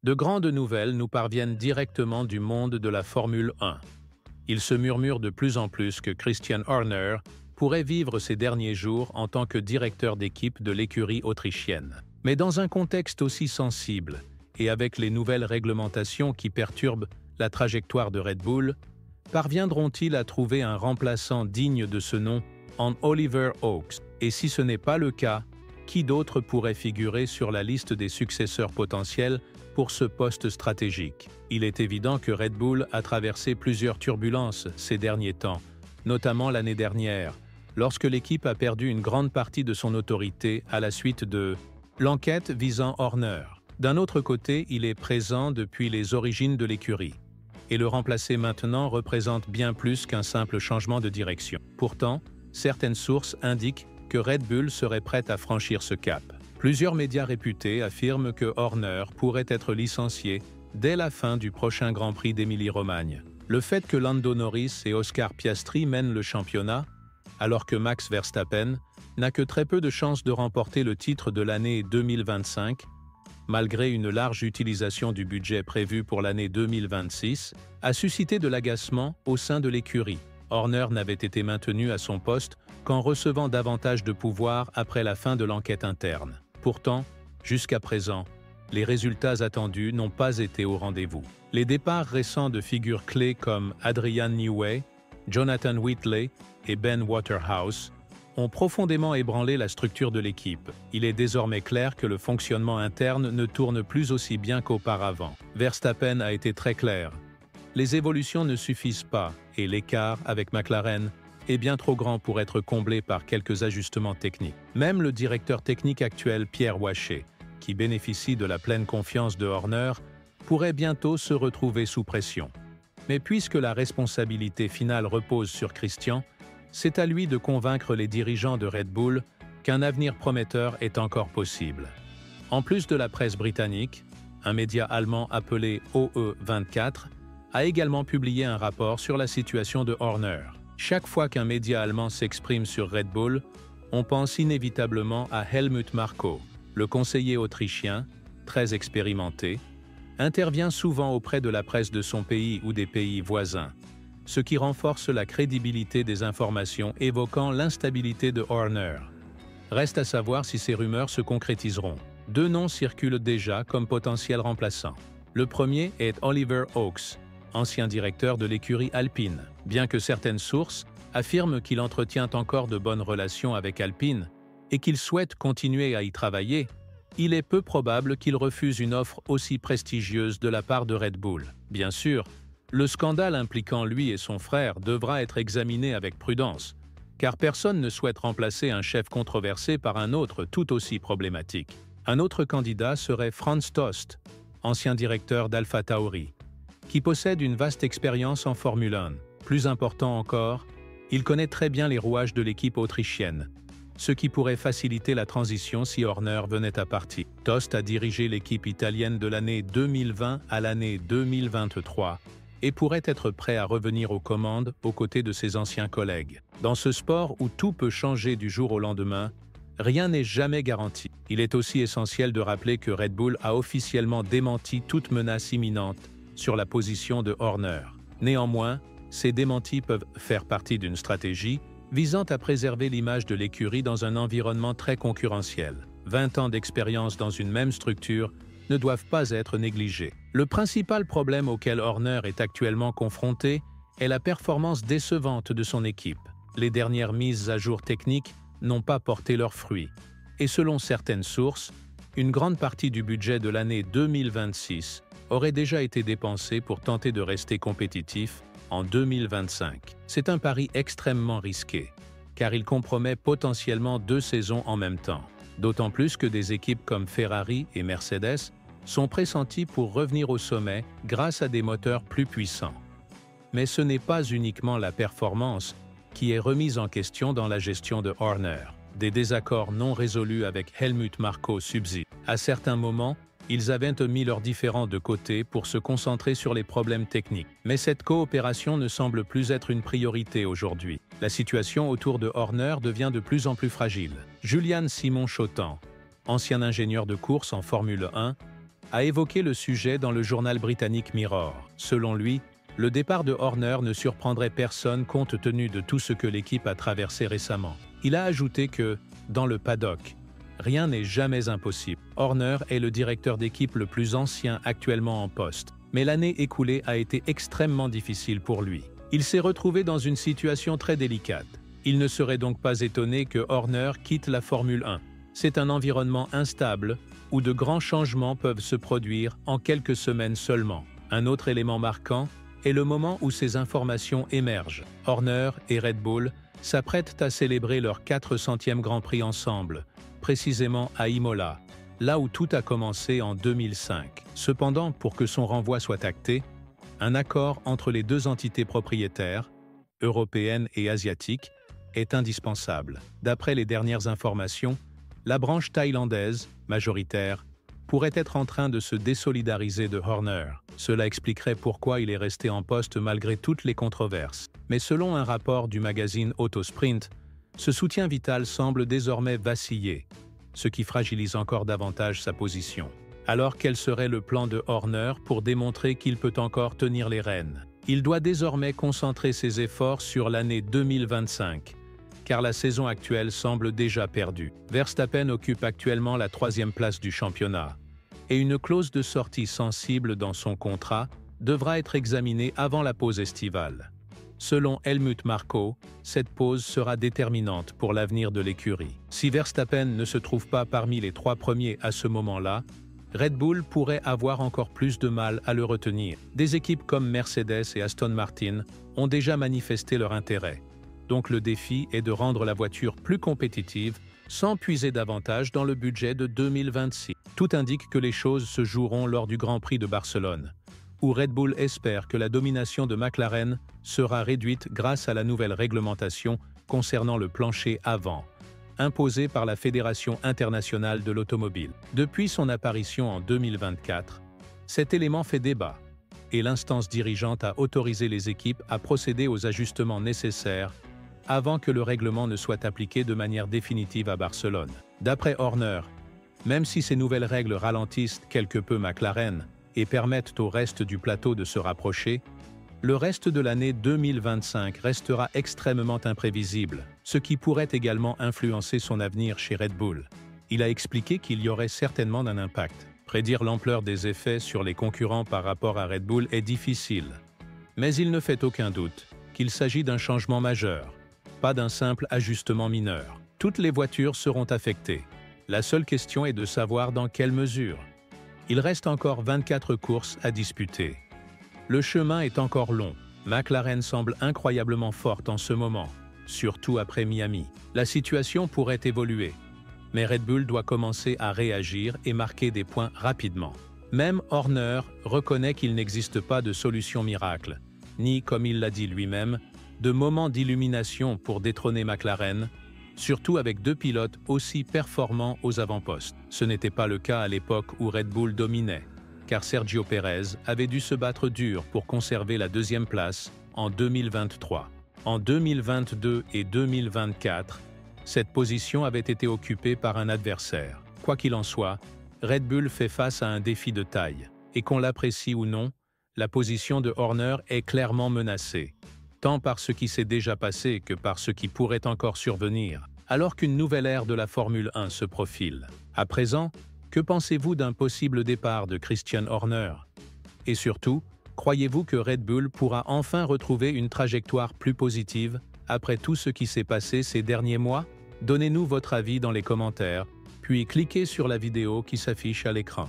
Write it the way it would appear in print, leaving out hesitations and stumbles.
De grandes nouvelles nous parviennent directement du monde de la Formule 1. Il se murmure de plus en plus que Christian Horner pourrait vivre ses derniers jours en tant que directeur d'équipe de l'écurie autrichienne. Mais dans un contexte aussi sensible, et avec les nouvelles réglementations qui perturbent la trajectoire de Red Bull, parviendront-ils à trouver un remplaçant digne de ce nom en Oliver Oakes? Et si ce n'est pas le cas, qui d'autre pourrait figurer sur la liste des successeurs potentiels pour ce poste stratégique? Il est évident que Red Bull a traversé plusieurs turbulences ces derniers temps, notamment l'année dernière, lorsque l'équipe a perdu une grande partie de son autorité à la suite de l'enquête visant Horner. D'un autre côté, il est présent depuis les origines de l'écurie, et le remplacer maintenant représente bien plus qu'un simple changement de direction. Pourtant, certaines sources indiquent que Red Bull serait prête à franchir ce cap. Plusieurs médias réputés affirment que Horner pourrait être licencié dès la fin du prochain Grand Prix d'Émilie-Romagne. Le fait que Lando Norris et Oscar Piastri mènent le championnat, alors que Max Verstappen n'a que très peu de chances de remporter le titre de l'année 2025, malgré une large utilisation du budget prévu pour l'année 2026, a suscité de l'agacement au sein de l'écurie. Horner n'avait été maintenu à son poste qu'en recevant davantage de pouvoir après la fin de l'enquête interne. Pourtant, jusqu'à présent, les résultats attendus n'ont pas été au rendez-vous. Les départs récents de figures clés comme Adrian Newey, Jonathan Whitley et Ben Waterhouse ont profondément ébranlé la structure de l'équipe. Il est désormais clair que le fonctionnement interne ne tourne plus aussi bien qu'auparavant. Verstappen a été très clair. Les évolutions ne suffisent pas et l'écart avec McLaren est bien trop grand pour être comblé par quelques ajustements techniques. Même le directeur technique actuel, Pierre Waché, qui bénéficie de la pleine confiance de Horner, pourrait bientôt se retrouver sous pression. Mais puisque la responsabilité finale repose sur Christian, c'est à lui de convaincre les dirigeants de Red Bull qu'un avenir prometteur est encore possible. En plus de la presse britannique, un média allemand appelé OE24 a également publié un rapport sur la situation de Horner. Chaque fois qu'un média allemand s'exprime sur Red Bull, on pense inévitablement à Helmut Marko, le conseiller autrichien, très expérimenté, intervient souvent auprès de la presse de son pays ou des pays voisins, ce qui renforce la crédibilité des informations évoquant l'instabilité de Horner. Reste à savoir si ces rumeurs se concrétiseront. Deux noms circulent déjà comme potentiels remplaçants. Le premier est Oliver Oakes, ancien directeur de l'écurie Alpine. Bien que certaines sources affirment qu'il entretient encore de bonnes relations avec Alpine et qu'il souhaite continuer à y travailler, il est peu probable qu'il refuse une offre aussi prestigieuse de la part de Red Bull. Bien sûr, le scandale impliquant lui et son frère devra être examiné avec prudence, car personne ne souhaite remplacer un chef controversé par un autre tout aussi problématique. Un autre candidat serait Franz Tost, ancien directeur d'Alpha Tauri, qui possède une vaste expérience en Formule 1. Plus important encore, il connaît très bien les rouages de l'équipe autrichienne, ce qui pourrait faciliter la transition si Horner venait à partir. Tost a dirigé l'équipe italienne de l'année 2020 à l'année 2023 et pourrait être prêt à revenir aux commandes aux côtés de ses anciens collègues. Dans ce sport où tout peut changer du jour au lendemain, rien n'est jamais garanti. Il est aussi essentiel de rappeler que Red Bull a officiellement démenti toute menace imminente sur la position de Horner. Néanmoins, ces démentis peuvent faire partie d'une stratégie visant à préserver l'image de l'écurie dans un environnement très concurrentiel. 20 ans d'expérience dans une même structure ne doivent pas être négligés. Le principal problème auquel Horner est actuellement confronté est la performance décevante de son équipe. Les dernières mises à jour techniques n'ont pas porté leurs fruits. Et selon certaines sources, une grande partie du budget de l'année 2026 aurait déjà été dépensée pour tenter de rester compétitif en 2025. C'est un pari extrêmement risqué, car il compromet potentiellement 2 saisons en même temps. D'autant plus que des équipes comme Ferrari et Mercedes sont pressenties pour revenir au sommet grâce à des moteurs plus puissants. Mais ce n'est pas uniquement la performance qui est remise en question dans la gestion de Horner. Des désaccords non résolus avec Helmut Marko subsistent. À certains moments, ils avaient mis leurs différends de côté pour se concentrer sur les problèmes techniques. Mais cette coopération ne semble plus être une priorité aujourd'hui. La situation autour de Horner devient de plus en plus fragile. Julian Simon-Chotan, ancien ingénieur de course en Formule 1, a évoqué le sujet dans le journal britannique Mirror. Selon lui, le départ de Horner ne surprendrait personne compte tenu de tout ce que l'équipe a traversé récemment. Il a ajouté que, dans le paddock, rien n'est jamais impossible. Horner est le directeur d'équipe le plus ancien actuellement en poste, mais l'année écoulée a été extrêmement difficile pour lui. Il s'est retrouvé dans une situation très délicate. Il ne serait donc pas étonné que Horner quitte la Formule 1. C'est un environnement instable où de grands changements peuvent se produire en quelques semaines seulement. Un autre élément marquant est le moment où ces informations émergent. Horner et Red Bull s'apprêtent à célébrer leur 400e Grand Prix ensemble, précisément à Imola, là où tout a commencé en 2005. Cependant, pour que son renvoi soit acté, un accord entre les deux entités propriétaires, européennes et asiatiques, est indispensable. D'après les dernières informations, la branche thaïlandaise, majoritaire, pourrait être en train de se désolidariser de Horner. Cela expliquerait pourquoi il est resté en poste malgré toutes les controverses. Mais selon un rapport du magazine Autosprint, ce soutien vital semble désormais vaciller, ce qui fragilise encore davantage sa position. Alors quel serait le plan de Horner pour démontrer qu'il peut encore tenir les rênes? Il doit désormais concentrer ses efforts sur l'année 2025, car la saison actuelle semble déjà perdue. Verstappen occupe actuellement la 3e place du championnat, et une clause de sortie sensible dans son contrat devra être examinée avant la pause estivale. Selon Helmut Marko, cette pause sera déterminante pour l'avenir de l'écurie. Si Verstappen ne se trouve pas parmi les 3 premiers à ce moment-là, Red Bull pourrait avoir encore plus de mal à le retenir. Des équipes comme Mercedes et Aston Martin ont déjà manifesté leur intérêt. Donc le défi est de rendre la voiture plus compétitive sans puiser davantage dans le budget de 2026. Tout indique que les choses se joueront lors du Grand Prix de Barcelone, où Red Bull espère que la domination de McLaren sera réduite grâce à la nouvelle réglementation concernant le plancher avant, imposée par la Fédération internationale de l'automobile. Depuis son apparition en 2024, cet élément fait débat, et l'instance dirigeante a autorisé les équipes à procéder aux ajustements nécessaires avant que le règlement ne soit appliqué de manière définitive à Barcelone. D'après Horner, même si ces nouvelles règles ralentissent quelque peu McLaren et permettent au reste du plateau de se rapprocher, le reste de l'année 2025 restera extrêmement imprévisible, ce qui pourrait également influencer son avenir chez Red Bull. Il a expliqué qu'il y aurait certainement un impact. Prédire l'ampleur des effets sur les concurrents par rapport à Red Bull est difficile, mais il ne fait aucun doute qu'il s'agit d'un changement majeur, pas d'un simple ajustement mineur. Toutes les voitures seront affectées. La seule question est de savoir dans quelle mesure. Il reste encore 24 courses à disputer. Le chemin est encore long. McLaren semble incroyablement forte en ce moment, surtout après Miami. La situation pourrait évoluer, mais Red Bull doit commencer à réagir et marquer des points rapidement. Même Horner reconnaît qu'il n'existe pas de solution miracle, ni, comme il l'a dit lui-même, de moment d'illumination pour détrôner McLaren, surtout avec 2 pilotes aussi performants aux avant-postes. Ce n'était pas le cas à l'époque où Red Bull dominait, car Sergio Pérez avait dû se battre dur pour conserver la 2e place en 2023. En 2022 et 2024, cette position avait été occupée par un adversaire. Quoi qu'il en soit, Red Bull fait face à un défi de taille, et qu'on l'apprécie ou non, la position de Horner est clairement menacée, tant par ce qui s'est déjà passé que par ce qui pourrait encore survenir, alors qu'une nouvelle ère de la Formule 1 se profile. À présent, que pensez-vous d'un possible départ de Christian Horner? Et surtout, croyez-vous que Red Bull pourra enfin retrouver une trajectoire plus positive après tout ce qui s'est passé ces derniers mois? Donnez-nous votre avis dans les commentaires, puis cliquez sur la vidéo qui s'affiche à l'écran.